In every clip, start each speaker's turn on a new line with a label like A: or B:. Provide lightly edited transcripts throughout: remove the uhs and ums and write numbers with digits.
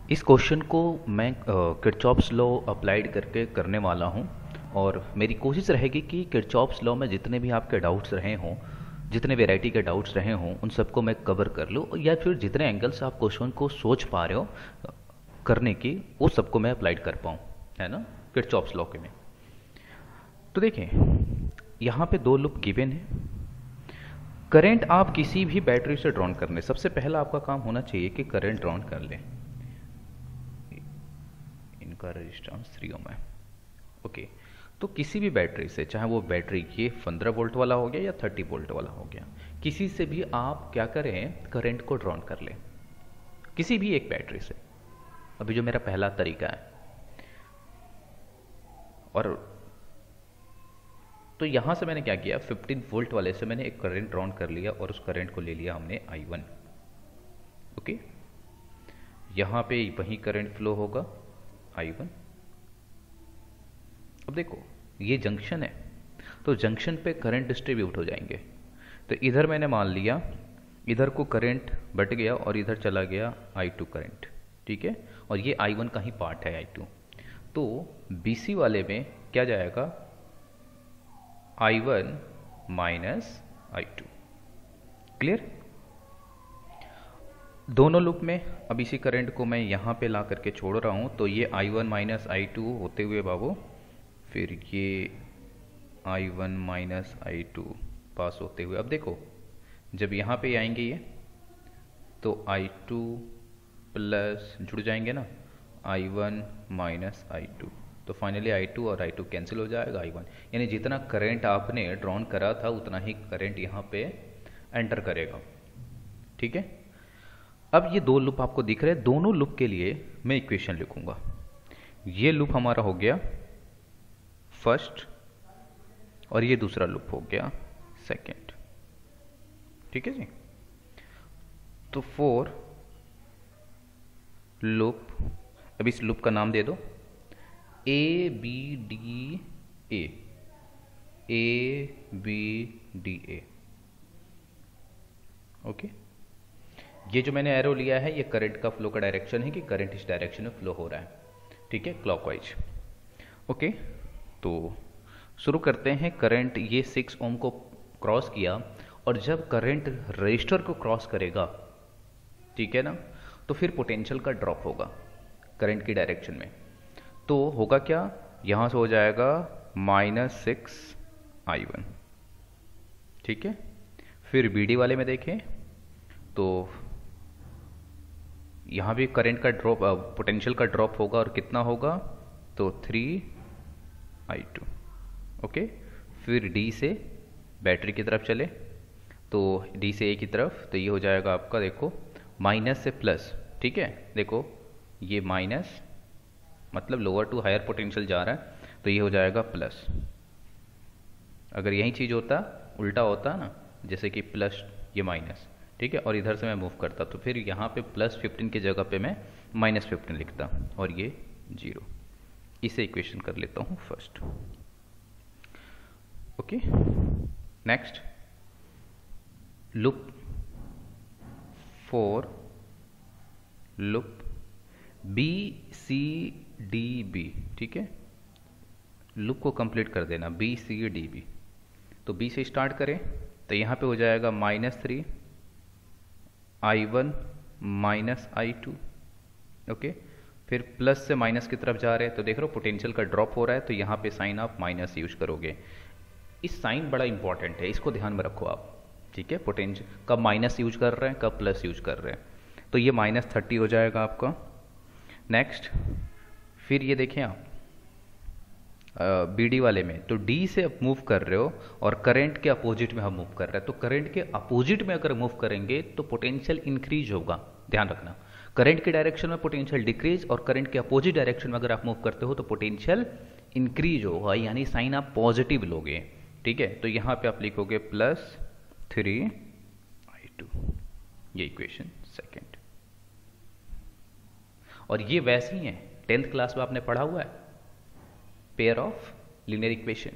A: इस क्वेश्चन को मैं किरचॉफ्स लॉ अप्लाइड करके करने वाला हूँ। और मेरी कोशिश रहेगी कि किरचॉफ्स लॉ में जितने भी आपके डाउट्स रहे हों, जितने वैरायटी के डाउट्स रहे हों, उन सबको मैं कवर कर लूँ, या फिर जितने एंगल से आप क्वेश्चन को सोच पा रहे हो करने की, वो सबको मैं अप्लाइड कर पाऊँ, है ना, किरचॉफ्स लॉ के में। तो देखिए, यहाँ पे दो लूप गिवन है। करंट आप किसी भी बैटरी से ड्रॉन करने, सबसे पहला आपका काम होना चाहिए कि करंट ड्रॉन कर लें। इनका रेजिस्टेंस 3 ओम है। ओके, तो किसी भी बैटरी से, चाहे वो बैटरी ये 15 वोल्ट वाला हो गया या 30 वोल्ट वाला हो गया, किसी से भी आप क्या करें, करंट को ड्रॉन कर लें, किसी भी एक बैटरी से। अभी जो मेरा पहला तरीका है, और तो यहां से मैंने क्या किया, 15 वोल्ट वाले से मैंने एक करंट ड्रॉन कर लिया और उस करंट को ले लिया हमने I1। ओके, यहां पे वही करंट फ्लो होगा I1। अब देखो, ये जंक्शन है, तो जंक्शन पे करंट डिस्ट्रीब्यूट हो जाएंगे। तो इधर मैंने मान लिया, इधर को करंट बट गया और इधर चला गया I2 करंट, ठीक है, और ये I1 का ही पार्ट है I2। तो BC वाले में क्या जाएगा, I1 माइनस I2। क्लियर? दोनों लूप में अब इसी करंट को मैं यहाँ पे ला करके छोड़ रहा हूँ, तो ये I1 माइनस I2 होते हुए बाबू, फिर ये I1 माइनस I2 पास होते हुए। अब देखो, जब यहाँ पे आएंगे ये, तो I2 प्लस जुड़ जाएंगे ना, I1 माइनस I2, तो फाइनली I2 और I2 कैंसिल हो जाएगा, I1। यानी जितना करंट आपने ड्रॉन करा था उतना ही करंट यहाँ पे एंटर करेगा, ठीक है। अब ये दो लूप आपको दिख रहे हैं, दोनों लूप के लिए मैं इक्वेशन लिखूंगा। ये लूप हमारा हो गया फर्स्ट और ये दूसरा लूप हो गया सेकंड, ठीक है जी। तो फॉर लूप, अब इस लूप का नाम दे दो ABDA, ABDA। ओके, ये जो मैंने एरो लिया है, ये करंट का फ्लो का डायरेक्शन है कि करंट इस डायरेक्शन में फ्लो हो रहा है, ठीक है, क्लॉकवाइज। ओके, तो शुरू करते हैं। करंट ये 6 ओम को क्रॉस किया, और जब करंट रजिस्टर को क्रॉस करेगा, ठीक है ना, तो फिर पोटेंशियल का ड्रॉप होगा करंट की डायरेक्शन में। तो होगा क्या, यहां से हो जाएगा -6I1, ठीक है। फिर BD वाले में देखें तो यहां भी करंट का ड्रॉप, पोटेंशियल का ड्रॉप होगा, और कितना होगा, तो 3I2। ओके, फिर D से बैटरी की तरफ चले, तो D से A की तरफ, तो ये हो जाएगा आपका, देखो, माइनस से प्लस, ठीक है। देखो, ये माइनस मतलब लोअर टू हायर पोटेंशियल जा रहा है, तो ये हो जाएगा प्लस। अगर यही चीज होता, उल्टा होता ना, जैसे कि प्लस ये माइनस, ठीक है, और इधर से मैं मूव करता, तो फिर यहाँ पे +15 की जगह पे मैं -15 लिखता, और ये 0। इसे इक्वेशन कर लेता हूँ first. Okay, next loop for loop BCDB, ठीक है, लूप को कंप्लीट कर देना BCDB। तो B से स्टार्ट करें, तो यहाँ पे हो जाएगा -3I1 माइनस I2। ओके, फिर प्लस से माइनस की तरफ जा रहे हैं, तो देख रहे हो पोटेंशियल का ड्रॉप हो रहा है, तो यहाँ पे साइन आप माइनस यूज करोगे। इस साइन बड़ा इंपॉर्टेंट है, इसको ध्यान में रखो आप, ठीक है। पोटेंशियल कब माइनस यूज कर रहे हैं, कब प्लस यूज कर रहे हैं, तो ये -30 हो जाएगा आपका। नेक्स्ट, फिर ये देखें आप BD वाले में, तो D से आप मूव कर रहे हो और करंट के अपोजिट में हम मूव कर रहे हैं, तो करंट के अपोजिट में अगर मूव करेंगे तो पोटेंशियल इंक्रीज होगा, ध्यान रखना। करंट के डायरेक्शन में पोटेंशियल डिक्रीज, और करंट के अपोजिट डायरेक्शन में अगर आप मूव करते हो तो पोटेंशियल इंक्रीज होगा, यानी साइन आप पॉजिटिव लोगे, ठीक है। तो यहाँ पे आप लिखोगे +3I2, ये इक्वेशन सेकेंड। और ये वैसे ही है, 10th क्लास में आपने पढ़ा हुआ है, pair of linear equation.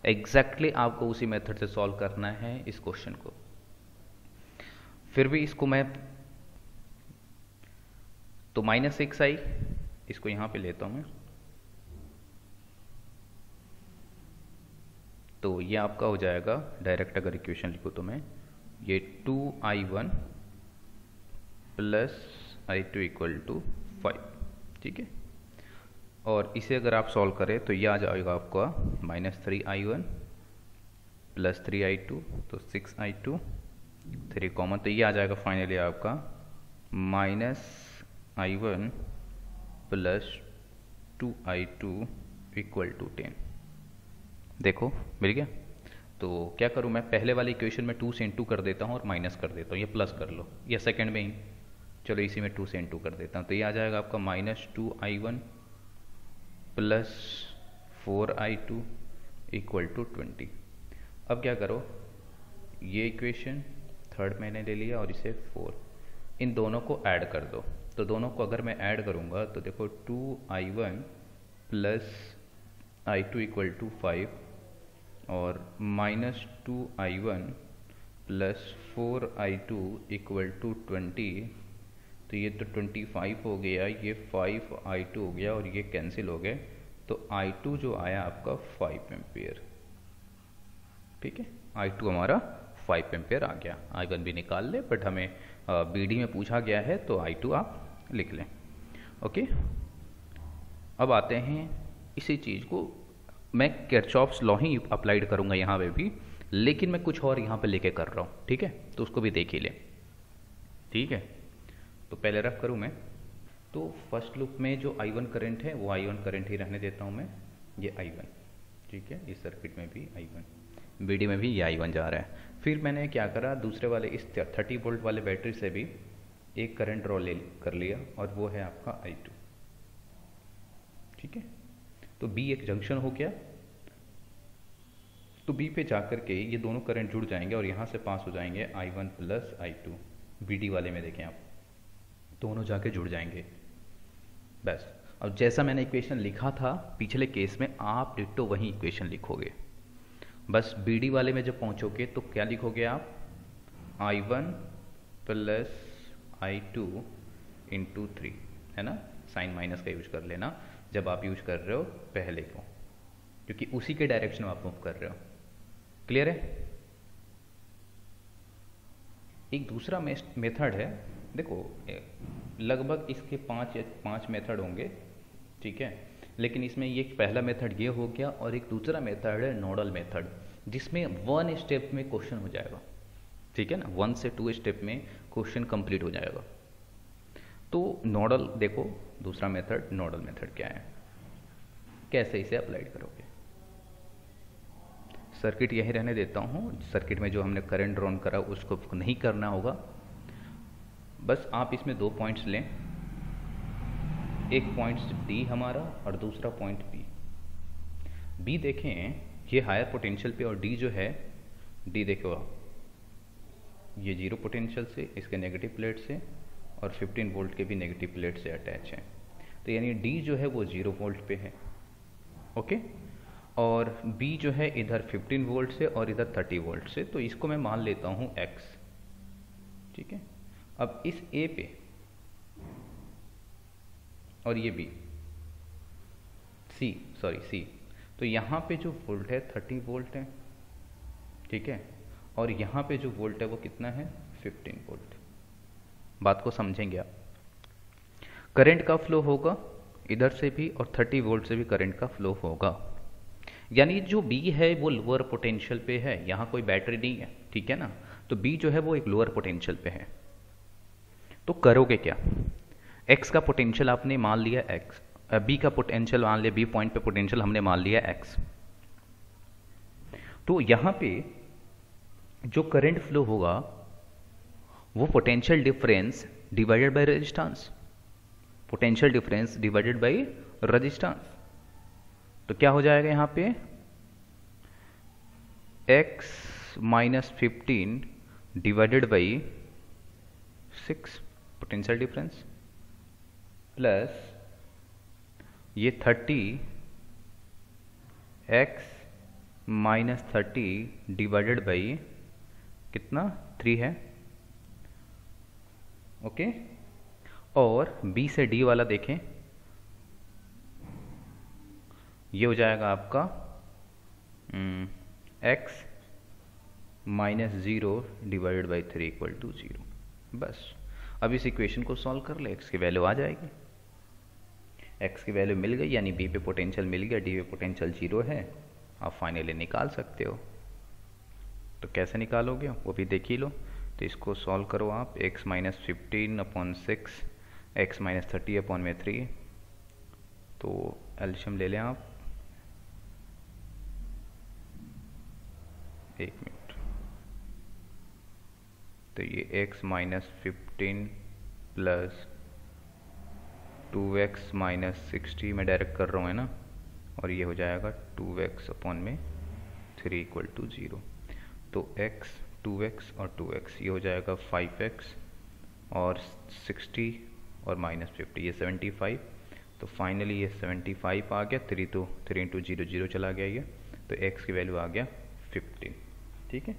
A: Exactly आपको उसी मेथड से सॉल्व करना है इस क्वेश्चन को। फिर भी इसको मैं तो -6i, इसको यहाँ पे लेता हूँ मैं, तो ये आपका हो जाएगा डायरेक्ट अगर इक्वेशन लिखो तो मैं, ये 2i1 plus i2 equal to 5, ठीक है। और इसे अगर आप सॉल्व करें तो ये आ जाएगा आपका -3i1 प्लस 3i2, तो 6i2, 3 कॉमन, तो ये आ जाएगा फाइनली आपका -i1 plus 2i2 equal to 10। देखो मिल गया। तो क्या करूँ मैं, पहले वाली इक्वेशन में 2 से इंटू कर देता हूँ और माइनस कर देता हूँ, ये प्लस कर लो, या सेकंड में ही चलो इसी में 2 से इंटू कर देता हूँ, तो ये आ जाएगा आपका -2i1 plus 4i2 equal to 20। अब क्या करो, ये इक्वेशन थर्ड मैंने ले लिया और इसे 4, इन दोनों को ऐड कर दो। तो दोनों को अगर मैं ऐड करूँगा तो देखो 2i1 plus i2 equal to 5 और -2i1 plus 4i2 equal to 20, तो ये तो 25 हो गया, ये 5i2 हो गया और ये कैंसिल हो गए, तो i2 जो आया आपका 5 एम्पियर, ठीक है। i2 हमारा 5 एम्पियर आ गया। i1 भी निकाल ले, बट हमें बीडी में पूछा गया है तो i2 आप लिख लें। ओके, अब आते हैं इसी चीज़ को मैं किरचॉफ्स लॉ ही अप्लाइड करूँगा यहाँ पे भी, लेकिन मैं कुछ और यहाँ पे लेके कर रहा हूँ, ठीक है, तो उसको भी देख ही लें, ठीक है। तो पहले रफ करूँ मैं, तो फर्स्ट लूप में जो i1 करंट है वो i1 करंट ही रहने देता हूँ मैं, ये i1, ठीक है, इस सर्किट में भी i1, बीडी में भी ये i1 जा रहा है। फिर मैंने क्या करा, दूसरे वाले इस 30 वोल्ट वाले बैटरी से भी एक करंट ड्रॉ कर लिया और वो है आपका i2, ठीक है। तो B एक जंक्शन हो गया, तो B पे जाकर के ये दोनों करंट जुड़ जाएंगे और यहाँ से पास हो जाएंगे i1 प्लस i2, BD वाले में देखें आप, दोनों जाके जुड़ जाएंगे बस। अब जैसा मैंने इक्वेशन लिखा था पिछले केस में, आप डिट्टो वही इक्वेशन लिखोगे, बस BD वाले में जब पहुँचोगे तो क्या लिखोगे आप, i1 प्लस i2 इंटू 3, है ना, साइन माइनस का यूज कर लेना जब आप यूज कर रहे हो पहले को, क्योंकि उसी के डायरेक्शन में आप मूव कर रहे हो। क्लियर है। एक दूसरा मेथड है, देखो लगभग इसके 5 मेथड होंगे, ठीक है, लेकिन इसमें ये पहला मेथड ये हो गया और एक दूसरा मेथड है नोडल मेथड, जिसमें 1 स्टेप में क्वेश्चन हो जाएगा, ठीक है ना, 1 से 2 स्टेप में क्वेश्चन कंप्लीट हो जाएगा। तो नोडल देखो, दूसरा मेथड नोडल मेथड क्या है, कैसे इसे अप्लाइड करोगे। सर्किट यही रहने देता हूँ, सर्किट में जो हमने करंट ड्रॉन करा उसको नहीं करना होगा, बस आप इसमें 2 पॉइंट्स लें, एक पॉइंट D हमारा और दूसरा पॉइंट B। B देखें ये हायर पोटेंशियल पे और D जो है, D देखो आप, ये 0 पोटेंशियल से, इसके नेगेटिव प्लेट से और 15 वोल्ट के भी नेगेटिव प्लेट से अटैच है, तो यानी D जो है वो 0 वोल्ट पे है, ओके, और B जो है इधर 15 वोल्ट से और इधर 30 वोल्ट से, तो इसको मैं मान लेता हूँ X, ठीक है। अब इस A पे और ये B, C, तो यहाँ पे जो वोल्ट है 30 वोल्ट है, ठीक है, और यहाँ पे जो वोल्ट है वो कितना है, 15 वोल्ट। बात को समझेंगे आप, करंट का फ्लो होगा इधर से भी और 30 वोल्ट से भी करंट का फ्लो होगा, यानी जो B है वो लोअर पोटेंशियल पे है, यहाँ कोई बैटरी नहीं है, ठीक है ना, तो B जो है वो एक लोअर पोटेंशियल पे है। तो करोगे क्या, X का पोटेंशियल आपने मान लिया X, B का पोटेंशियल मान लिया, B पॉइंट पे पोटेंशियल हमने मान लिया X, तो यहाँ पे जो करंट फ्लो होगा वो potential difference divided by resistance, potential difference divided by resistance, तो क्या हो जाएगा यहाँ पे, x minus 15 divided by 6 potential difference plus ये 30 x माइनस 30 डिवाइडेड बाई कितना 3 है, ओके, और बी से डी वाला देखें, ये हो जाएगा आपका x minus 0 divided by 3 equal to 0। बस अब इस इक्वेशन को सॉल्व कर ले, x की वैल्यू आ जाएगी। x की वैल्यू मिल गई, यानी b पे पोटेंशियल मिल गया, d पे पोटेंशियल 0 है, आप फाइनली निकाल सकते हो। तो कैसे निकालोगे वो भी देख ही लो। तो इसको सॉल्व करो आप, x माइनस 15/6 x माइनस 30/3। तो एल्शियम ले लें आप, एक मिनट। तो ये x minus 15 plus 2x minus 60 में डायरेक्ट कर रहा हूँ, है ना, और ये हो जाएगा 2x/3 इक्वल टू 0। तो x 2x और 2x, ये हो जाएगा 5x और 60 और माइनस 50, ये 75। तो फाइनली ये 75 आ गया, 3 तो 3 इंटू 0 0 चला गया ये, तो x की वैल्यू आ गया 15। ठीक है,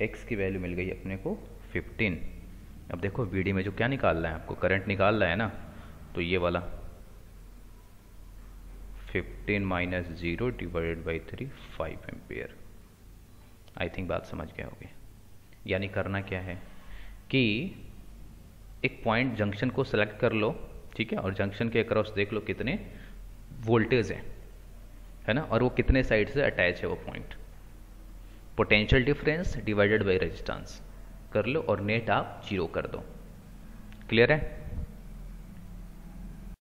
A: x की वैल्यू मिल गई अपने को 15। अब देखो वीडियो में जो क्या निकालना है आपको, करंट निकालना है ना, तो ये वाला 15 minus 0 divided by 3 5 ampere. I think बात समझ गए होगे। यानी करना क्या है कि एक पॉइंट जंक्शन को सेलेक्ट कर लो, ठीक है, और जंक्शन के अक्रॉस देख लो कितने वोल्टेज है ना, और वो कितने साइड से अटैच है वो point. Potential difference divided by resistance कर लो और नेट आप 0 कर दो। क्लियर है?